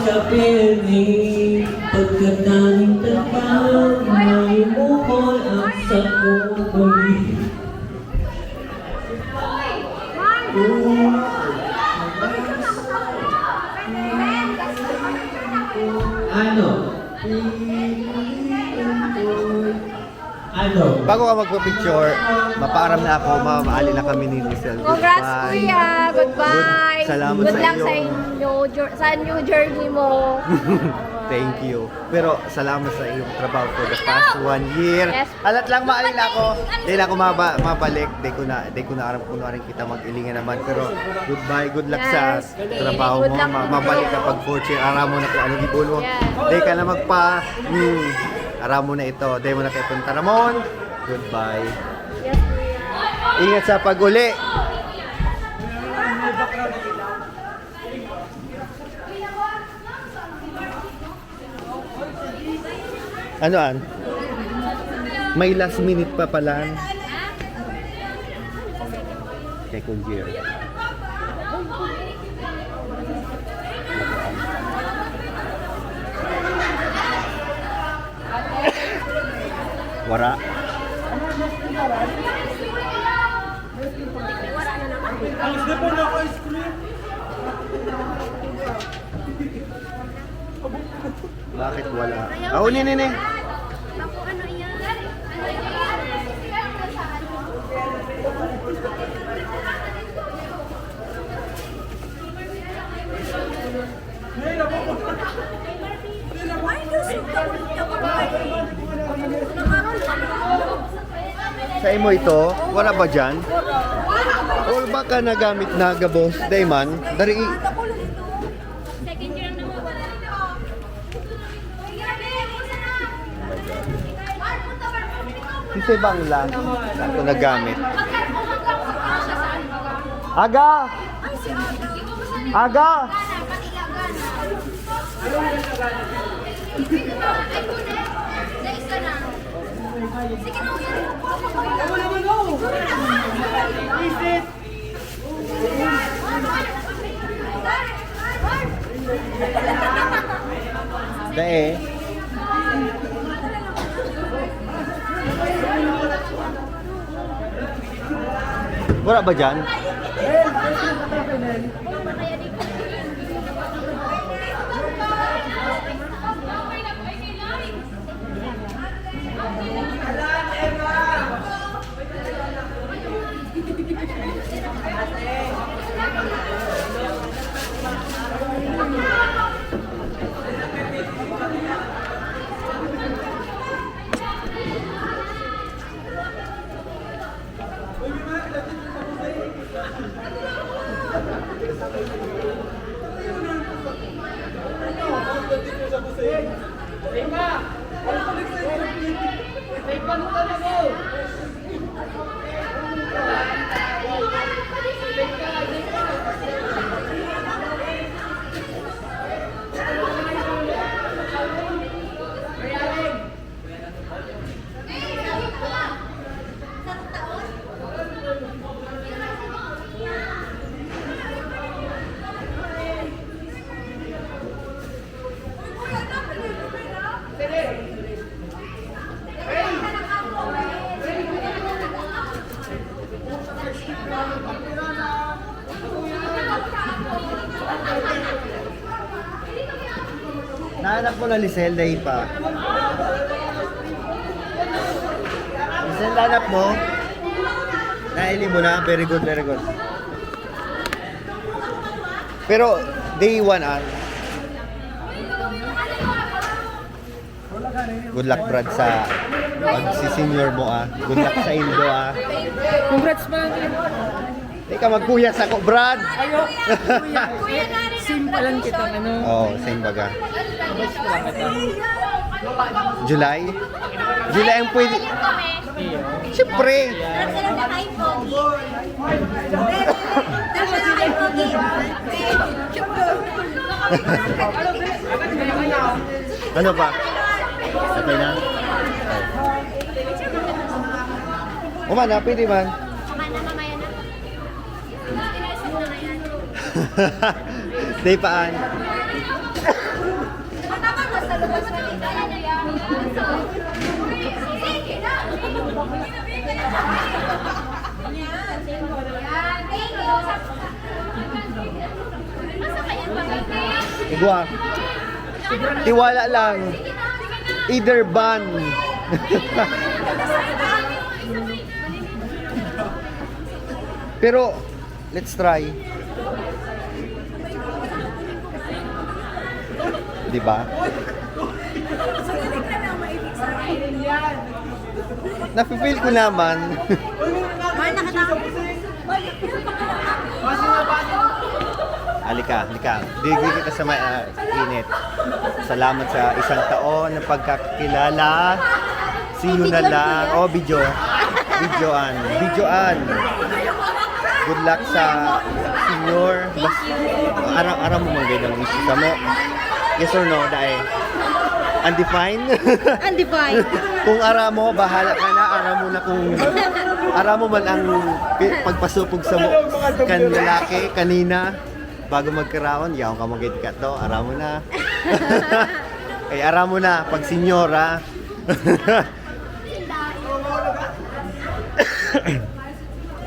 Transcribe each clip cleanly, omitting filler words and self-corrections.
sa piling pagkataning tapang may bukol ang sa kubali. Ano? Ano? Bago ka magpa-picture, mapaaram na ako, mamaali na kami ni Rizal. Congrats, Goodbye. kuya. Goodbye. Salamat Good sa luck iyo. sa inyo, sa new journey mo. Thank you. Pero salamat sa iyong trabaho for the past 1 year. Yes. Alat lang maalila ako. Di na ako mabalik. Di ko na aram kung rin kita mag-ilingan naman. Pero goodbye. Good luck sa Yes. trabaho Good mo. luck. Mabalik ka pag fourth year. Aram mo na kung anong ibon mo. Yes. Di ka na aram mo na ito. Di mo na kay Punta Ramon. Goodbye. Yes, kuya. Ingat sa pag-uli. Ano an? May last minute pa pala. Kay Kunjir. Wara. Bakit wala? Nini. Sa imo ito, wala ba dyan? Or baka nagamit na gabos, Dayman, dari kasi bang lang ito nagamit. Aga! Aga! Dae. Wala ba dyan? Nahanap mo na Lisel, dahi pa. Lisel, nahanap mo? Naili mo na? Very good, very good. Pero, day 1 good luck, Brad, sa pag-senior mo, Good luck sa Indo, Congrats, man. Teka, magkuyas ako, Brad. Ayo. Kuya. Same pa lang kita, ano? Oo, same baga. July? July ang pwede. Siyempre. Ano pa? Okay na? Umana, pwede man. Mamaya na. Day paan. Igwa. Tiwala lang. Either ban. Pero, let's try. Di ba? Nafe-feel ko naman. Halika, halika. Digwi kita sa may init. Salamat sa isang taon ng pagkakilala. See you na lang. Oh, video. Videoan. Videoan. Good luck sa senior. Araw mo mga ganyan wish sa mo. Yes or no, dahil? Undefined? Undefined. Kung ara mo, bahala ka na. Ara mo na kung... Ara mo man ang pagpasupog sa mo kan lalaki kanina bago magkaraon. Yaw ka mag-etikat to. Ara mo na. Ay, ara mo na. Pag senyora.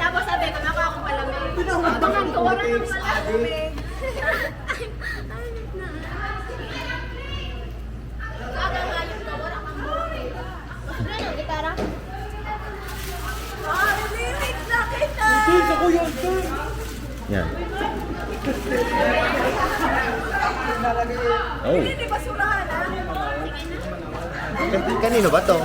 Tapos sabi ko, nakuha akong palamig. Abangan ko, wala nang palamig. Gitara? Lyrics na kita! Yan. Oh. Hindi basurahan, ha? Kanino ba to?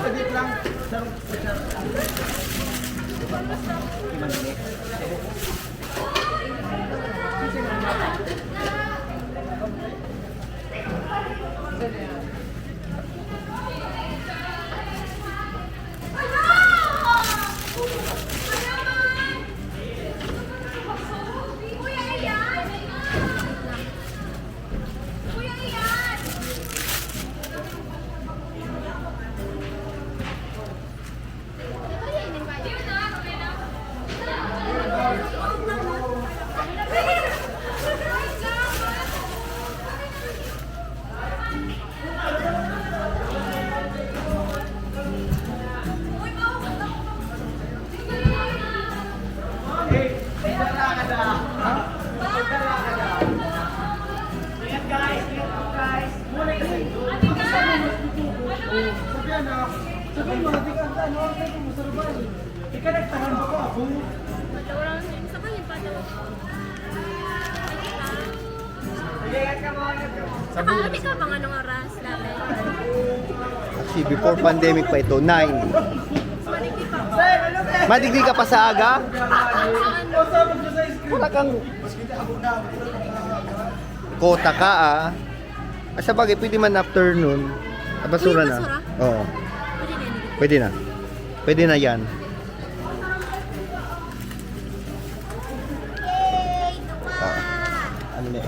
Nakalapit ka pang anong oras natin? Actually, before pandemic pa ito, 9. Madigdi ka pa sa aga? Wala kang... Kota ka Sa bagay, pwede man afternoon. Basura na. Basura? Oo. Pwede na. Pwede na yan. Ano na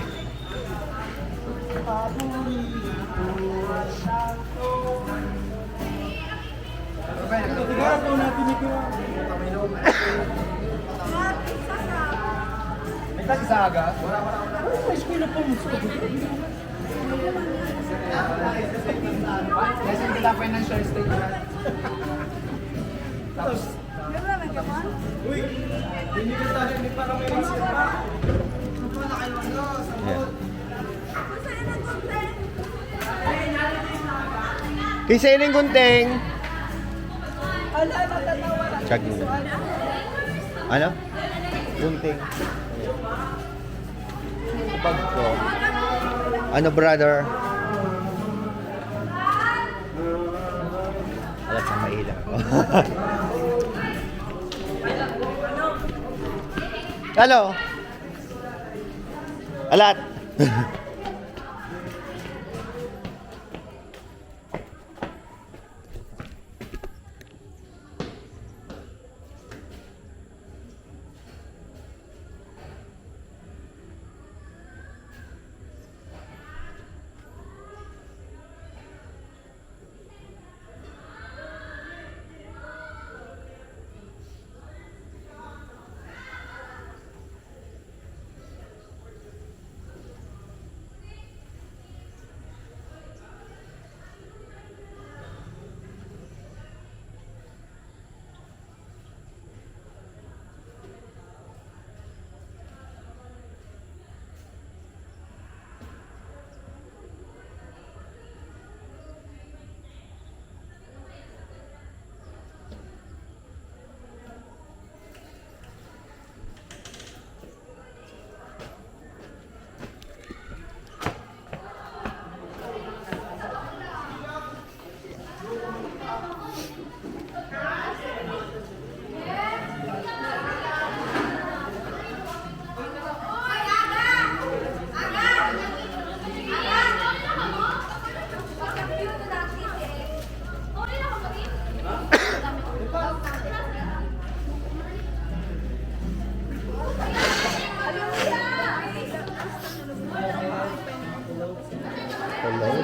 Kaysa ining gunting. Check mo. Ano? Gunting. Pag ko. Ano, brother? Alat sa mailang ko. Hello? Alat?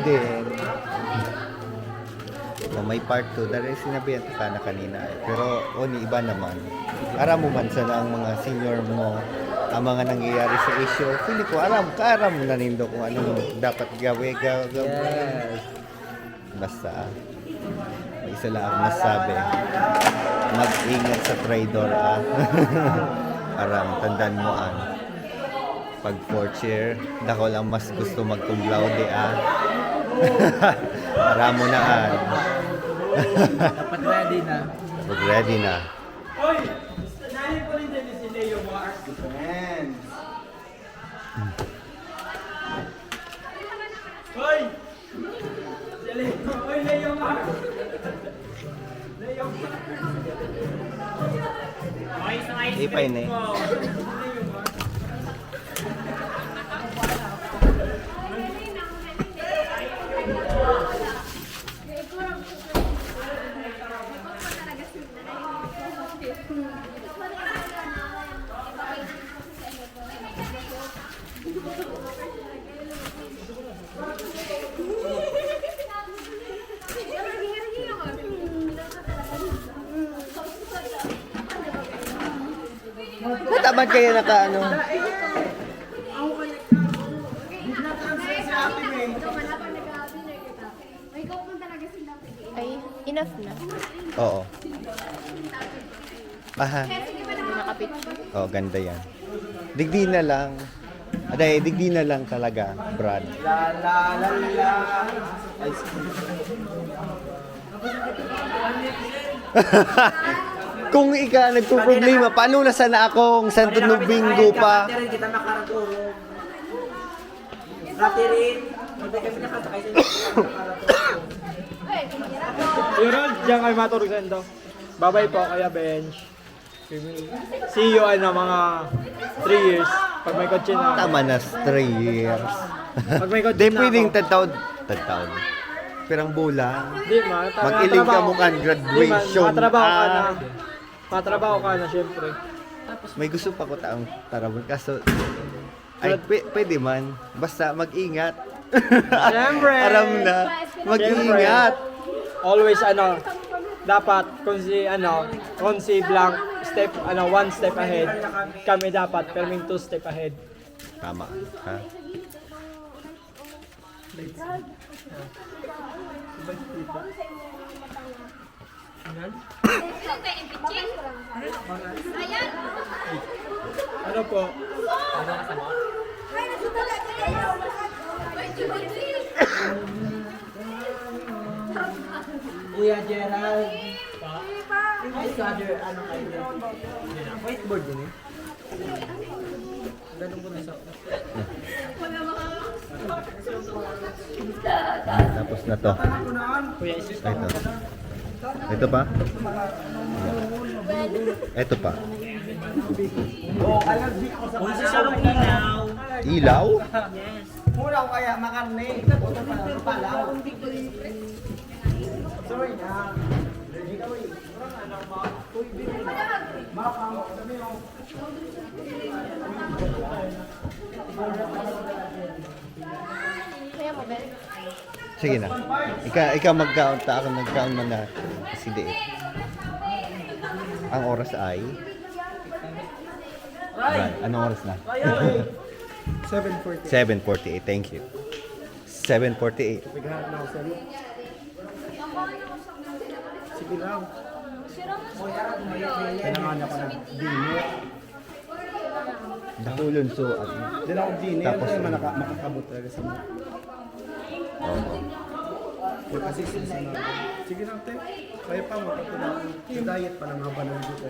din. May part 2. Dahil sinabihan ka na kanina. Pero, iba naman. Aram mo man sana ang mga senior mo, ang mga nangyayari sa issue. Pili ko, aram mo na nindo kung ano dapat gawin. Yes. Basta, may isa lang ang masabi. Mag-ingat sa traidor, Aram, tandaan mo, pag fourth year, dako lang mas gusto mag-cum laude, Aram mo na, Dapat ready na. Dapat ready na. Ipay na Ba't kaya naka Ay, enough na. Oo. Aha. Nakapit. Oh, ganda yan. Digdi na lang. Digdi na lang talaga, Brad. Kung ika nagpo-problema, paano na sana akong Santo Domingo pa? Katirin kita makaratulong. Katirin, hindi kami nakasakay sa makaratulong. Yun, diyan kayo maturog sa ito. Bye-bye po, Kuya Bench. See you, mga 3 years. Pag may kotse na. Tama na, 3 years. Pag may kotse Di na pwedeng ako. tagtaon. Pirang bulan. Di, Mag-iling ka mo kan graduation. Matrabaho ka na, syempre. May gusto pa ko taong tarabon. Kaso, ay, pwede man. Basta mag-ingat. Siyempre. Aram na. Mag-ingat. Always, dapat, kung si blank, one step ahead. Kami dapat, perming 2 step ahead. Tama. Ha? Ano po? Kuya Gerald. Ay, Father, ano kayo? Whiteboard din Ganun po na sa... Tapos na to. Kuya, isis Ito. Ito pa? Ito pa. Kung si Sarong Ilaw. Ilaw? Mula ko kaya makarne. Ito pala. Sorry na. Kaya mo, Ben? Sige na. Ikaw mag-count. Ako nag-count man na. Kasi di. Ang oras ay... Right. Anong oras na? 7:40. 7:48. Thank you. 7:48. Bighan na ako sa iyo. Sige lang. Kailangan ako ng dinner. Dahulon so... Hindi na ako dinner. Tapos, makakabot talaga sa mga. Oo. Kasi sila na. Sige lang, te. Kaya pa mo. Yung diet pa lang habang nandito.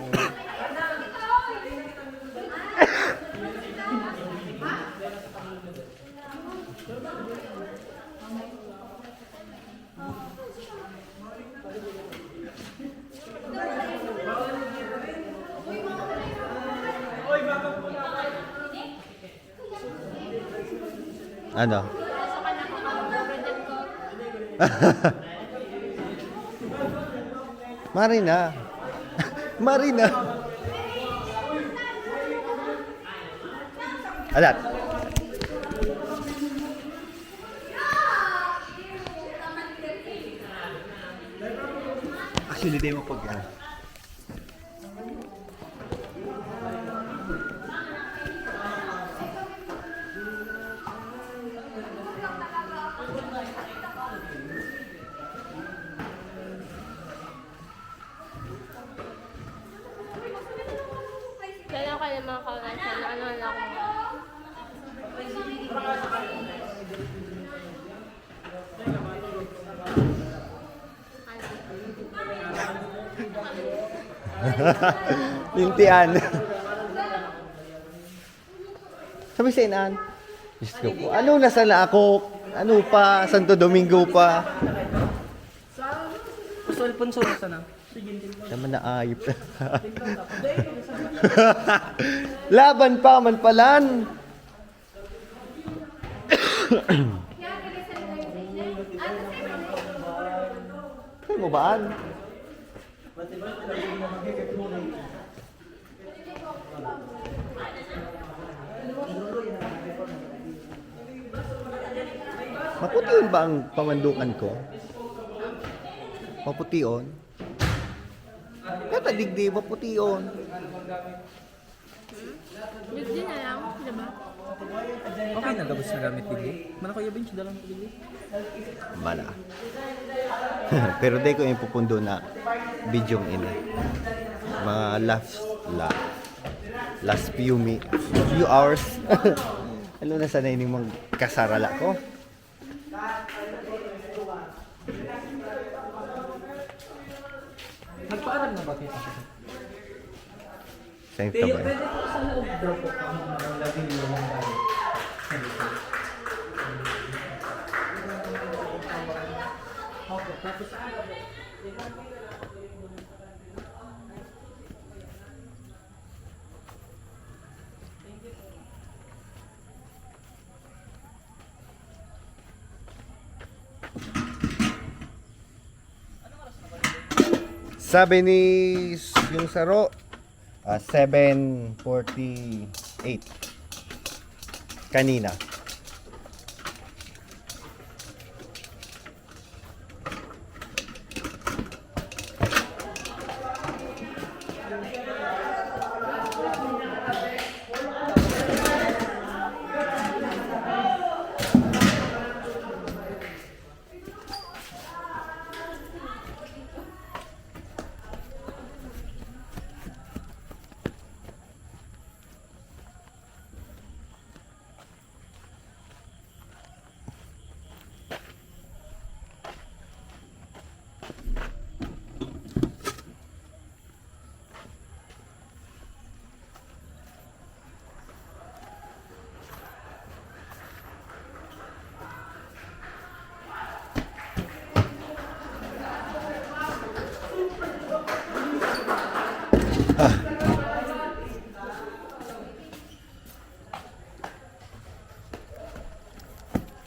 Ano? Marina. Marina. Alat. Suliday mo pag yan. Kailan kayo mga kaunay na ano na ako. Lintian. Sabi sa inaan. Diyos ko po. Ano, nasa na ako? Ano pa? Santo Domingo pa? Sulpon-sulpon sana. Naman na ayip. Laban pa, manpalan. Kaya mo baan? Maputi yun ba ang pamandukan ko? Maputi yun? Kata digdi, maputi yun. Digdi na lang, diba? Okay na gabos na gamit digdi. Mana ko yabin siya dalang digdi. Mala. Pero di ko yung pupundo na bidyong ina. Mga last few hours. Ano na sana yung magkasarala ko? Nagpaaral na ba kita? Sa ito Pero ba? pwede ko sa loob daw po kung laging lumang bayo. Okay, tapos Sabi ni yung saro, 7:48 kanina.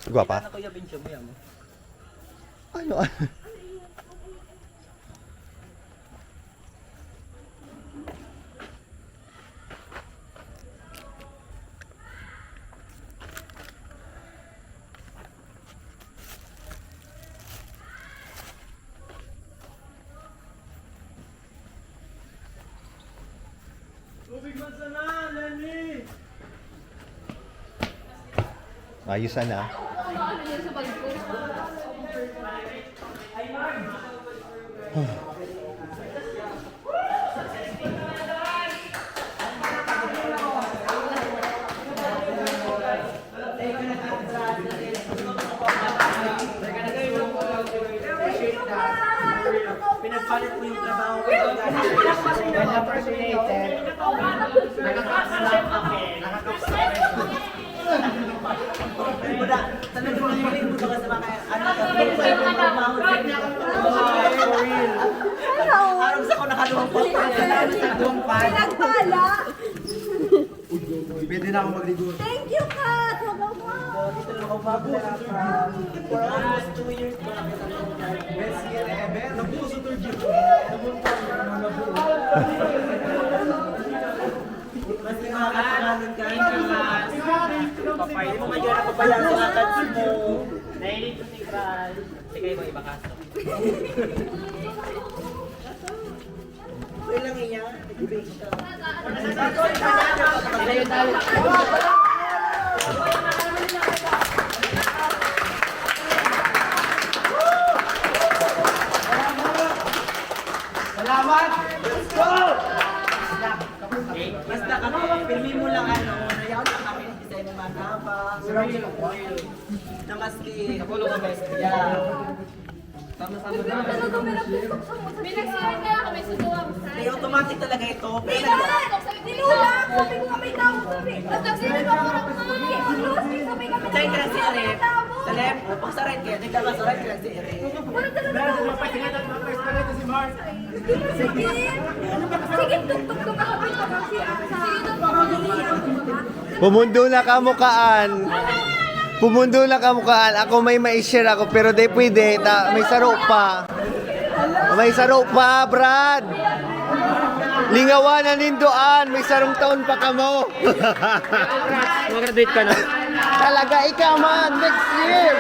Guwapa? ano ko yabin siya mo yan mo? Ano? Ayos na. Ano yun sa bag ko? Pinagpalit mo yung trabaho ko. When appreciated, nakakapsalam ako. Buda, talagang nangyari mo ka sa mga araw sa ko nakaluwang po. Nagpala! Pwede na ako magligo. Thank you, Kat! Hello, wow! Dito lang ako bago. For almost 2 years ko. Best year ever. Nabuo sa third year. Mas nakakatalan ka. Papay mo ngayon ako pa yan sa akats mo. Nahilig ko si Kral. Sige mo iba kaso. Okay lang yan. Debate ka. Salamat! Let's go! Basta kami, filmin mo lang ano, nayaw lang kami ng design ng mga tapa. Na maski. Kapulong kami. Yeah. Sama-sama na. Binagsihan kaya kami sa duwang May automatic talaga ito. May lahat! Nilulang! Sabi ko nga may tao sabi. At nagsihan ko ako ng mga sabi kami Diyan ka lang si Eric. Sa left, pag sa right kaya, diyan ka lang sa right ka lang si Eric. Walang talaga Sige! Sige, tuk-tuk-tuk ako dito kasi Pumundo na kamukaan. Pumundo na kamukaan. Ako may ma-share ako pero di pwede. May saro pa. May saro pa, Brad. Lingawan na nindoan. May sarong taon pa kamo. Mag-graduate ka na. Talaga ikaw man. Next year.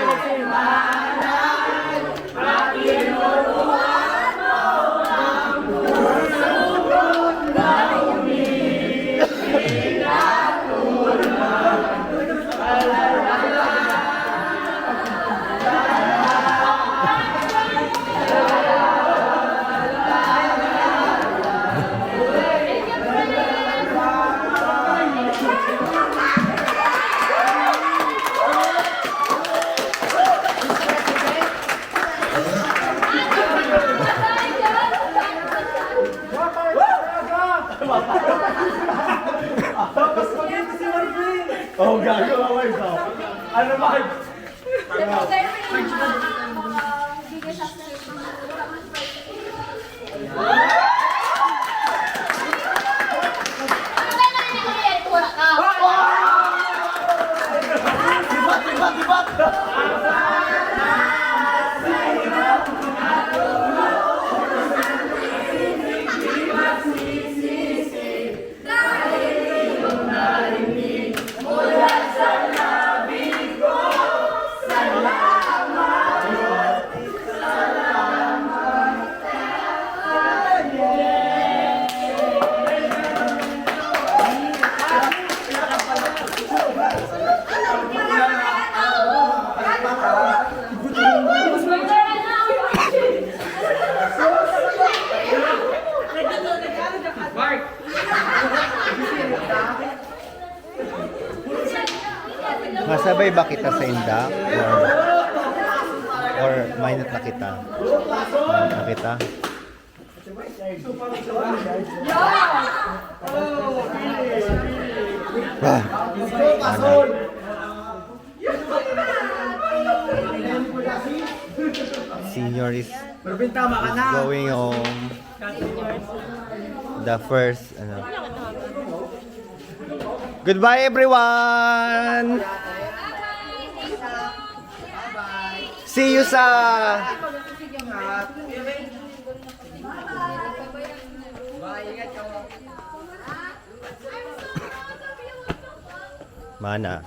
Oh, gago ako ito. Ano ba? Masabay ba kita sa indak? Or minute na kita? Minute na kita? Ah, ano? Senior is going home. The first, ano. Goodbye everyone! See you sa mana.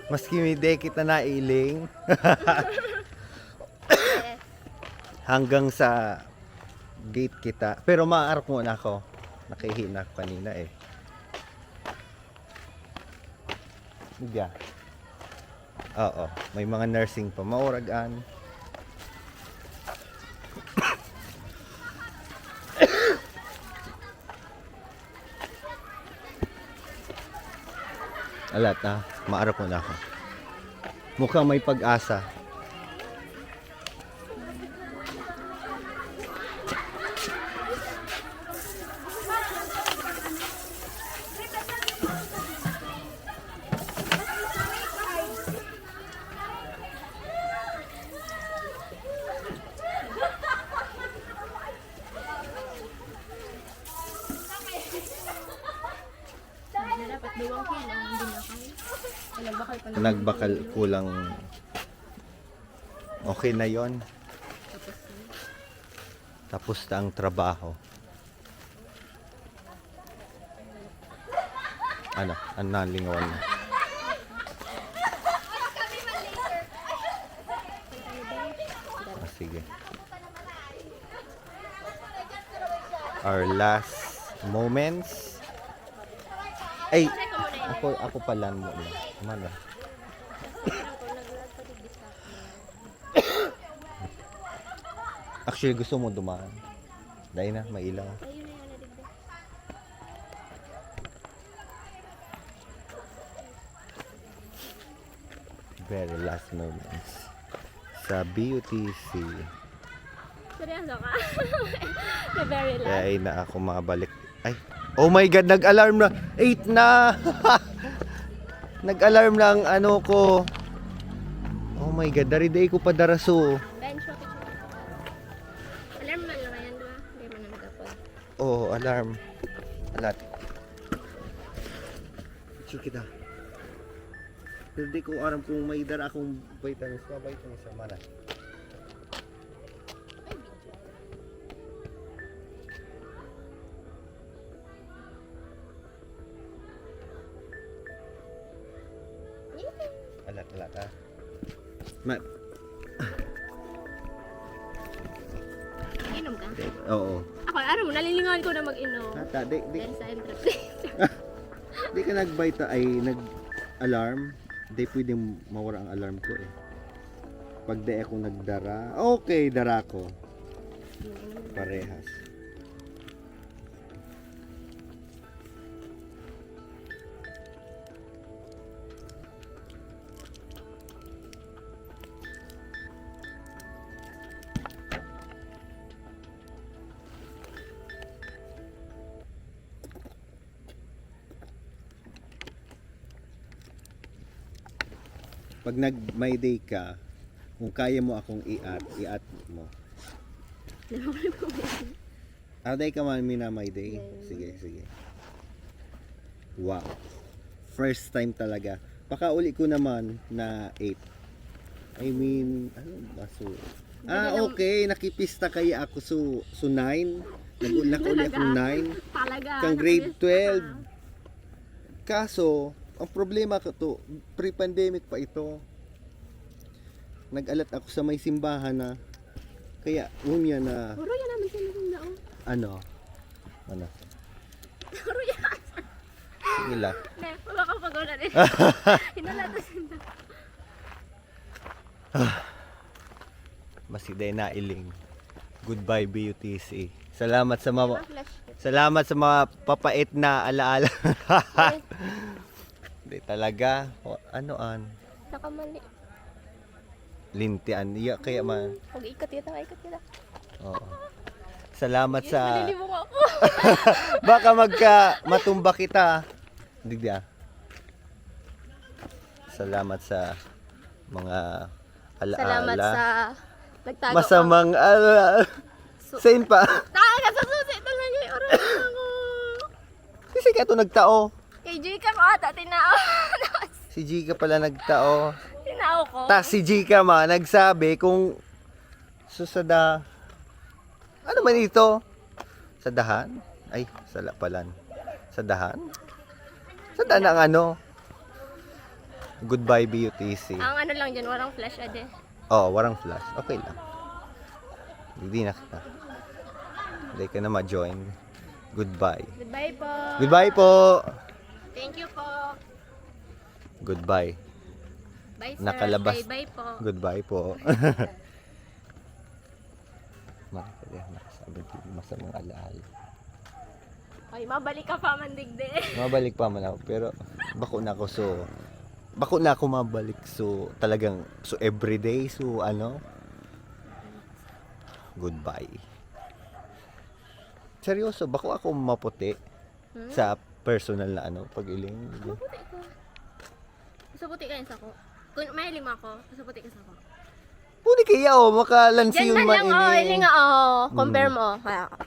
Maski hindi kita nailing. Hanggang sa gate kita. Pero maaarap muna ako. Nakihina ako kanina eh. Diya. Oo. May mga nursing pa. Mauragan. Alat na. Maarap muna ako. Mukhang may pag-asa. Nagbakal kulang. Okay na yon. Tapos na ang trabaho. Ano? Ano na lingawan mo? Sige. our last moments. Ay, ako pala muna. Mana. Actually, gusto mo dumaan. Dahil na, may ilaw. Very last moments sa BUTC. Seryoso ka? The very last. Kaya ay na ako makabalik. Ay, oh my God, nag-alarm na. 8 na. Nag-alarm na ang ano ko. Oh my God, dari-day ko pa daraso. Bench mo, picture. Alarm man lang yan, diba? Hindi man na nag-upload. Oh, alarm. Alat. Picture kita. Pero di ko aram kung may dara akong vitamins. Vitamins sa mana. Alat ah. Inom ka? Oo. Ako, aram mo, nalilingawan ko na mag-inom. Ata, di Dahil sa entrance. di ka nag-alarm. Di pwedeng mawala ang alarm ko eh. Pag di ako nagdara, okay, dara ko. Parehas. Pag nag-my day ka, kung kaya mo akong i-at mo. Day ka man mina my day. Sige, sige. Wow. First time talaga. Pakauli ko naman na 8. I mean, ano ba so? Okay, nakipista kaya ako so 9. Nag-uli ako 9. Talaga. Kang grade 12. Kaso, ang problema ko to, pre-pandemic pa ito. Nag-alat ako sa may simbahan na kaya unya na Puro yan naman sila ng daon. ano? Puro yan. Sige lang. Ne, wala ka pag-una rin. Hinalatas na. Masiday na iling. Goodbye BUTC. Salamat sa mga Flash. salamat sa mga papait na alaala. Hindi talaga. Anoan? Nakamali. Lintian. Iya kaya man. Huwag ikot kita, ikot kita. Oo. Salamat Yun, sa malilibong ako. baka matumba kita. Hindi ah. Salamat sa mga alaala. Salamat sa nagtago masamang alaala. Same pa. Taka ka sa susi talaga yung oras ako. Kasi ka to nagtao. Kay Jika ko ata, tinao. Si Gika pala nagtao. Tinao ko. Tas si Gika ma nagsabi kung susada. Ano man ito? Sadahan? Ay, sala palan. Sadahan? Sadahan ang ano? Goodbye BUTC. Ang ano lang dyan, warang flash ade. Oh, warang flash. Okay lang. Hindi na kita. Hindi ka na ma-join. Goodbye. Goodbye po. Goodbye po. Thank you po. Goodbye. Bye sir. Nakalabas. Bye po. Goodbye po. Sabi ko, masamang alaala. Ay, mabalik ka pa man digde. Mabalik pa man ako, pero bako na ako mabalik so talagang so everyday so ano goodbye. Seryoso, bako ako maputi sa personal na ano pag-iling. Maputi ka. Masaputi ka yun sa ko. Kung may lima ko, masaputi ka sa ko. Puni kaya makalansi Diyan yung man lang, oh, maini. ilinga, oh. Compare mo, kaya ka.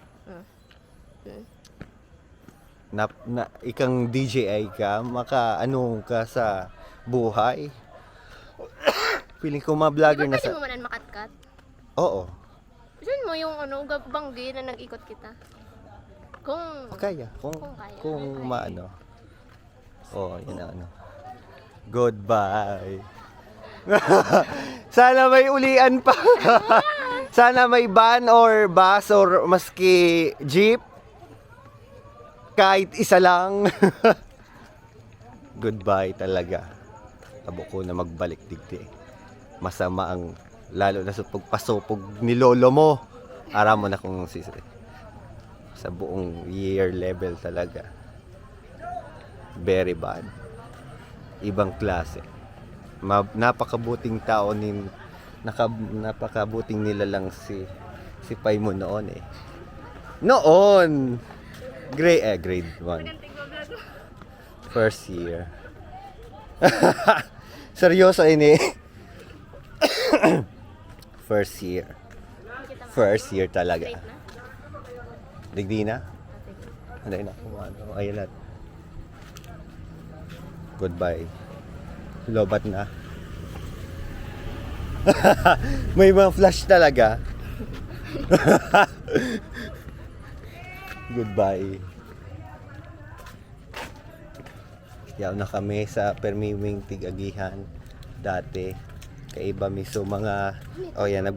Na ikang DJI ka, maka ano ka sa buhay. Feeling ko ma-vlogger na Pwede sa. mo manan makatkat. Oo. Gusto mo yung ano, banggi na nag-ikot kita. Kung Kaya, Kung kaya. kung maano. Oh, yun ang ano. Goodbye. Sana may ulian pa. Sana may van or bus or maski jeep Kahit isa lang. Goodbye talaga. Abo ko na magbalik digdi. Masama ang, lalo na sa pagpasupog ni lolo mo. Aram mo na kung sa buong year level talaga. Very bad. Ibang klase. Napakabuting tao napakabuting nila lang si Pai mo noon eh. Noon! Grade 1. First year. Seryoso ini. First year. First year talaga. Digdi na? Hindi na. Ayan na. Goodbye. Lobat na. May mga flash talaga. Goodbye. Yaw na kami sa Permiwing Tigagihan dati. Kaiba miso mga yan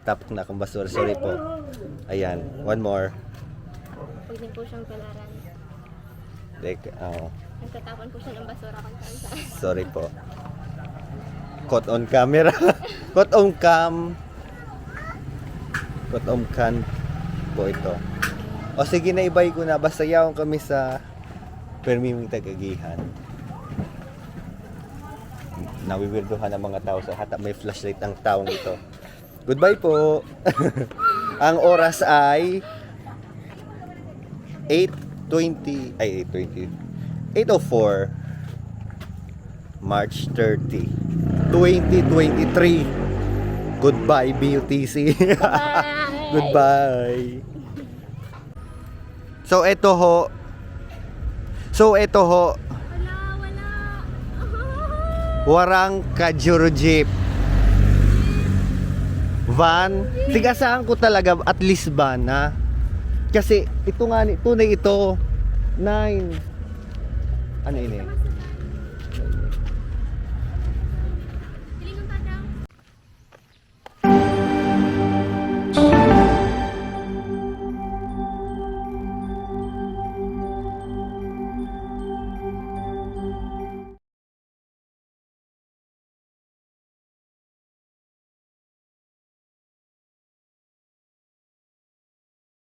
tapok na akong basura. Sorry po. Ayan, one more. Huwag din po siyang palaran. Nagtatapon po siya ng basura kung saan. Sorry po. Caught on camera. Caught on cam. Caught on can po ito. O sige na, ibay ko na. Basta yaon kami sa Permiwing Tigagihan. Nawiwirduhan ng mga tao sa hata may flashlight ang taong ito. Goodbye po. Ang oras ay 8:04 March 30 2023. Goodbye BUTC. Goodbye. So ito ho. Wala. Warang Kajuro Jeep van. Tigasaan ko talaga at least van ha. Kasi ito nga tunay ito 9. Ano ini?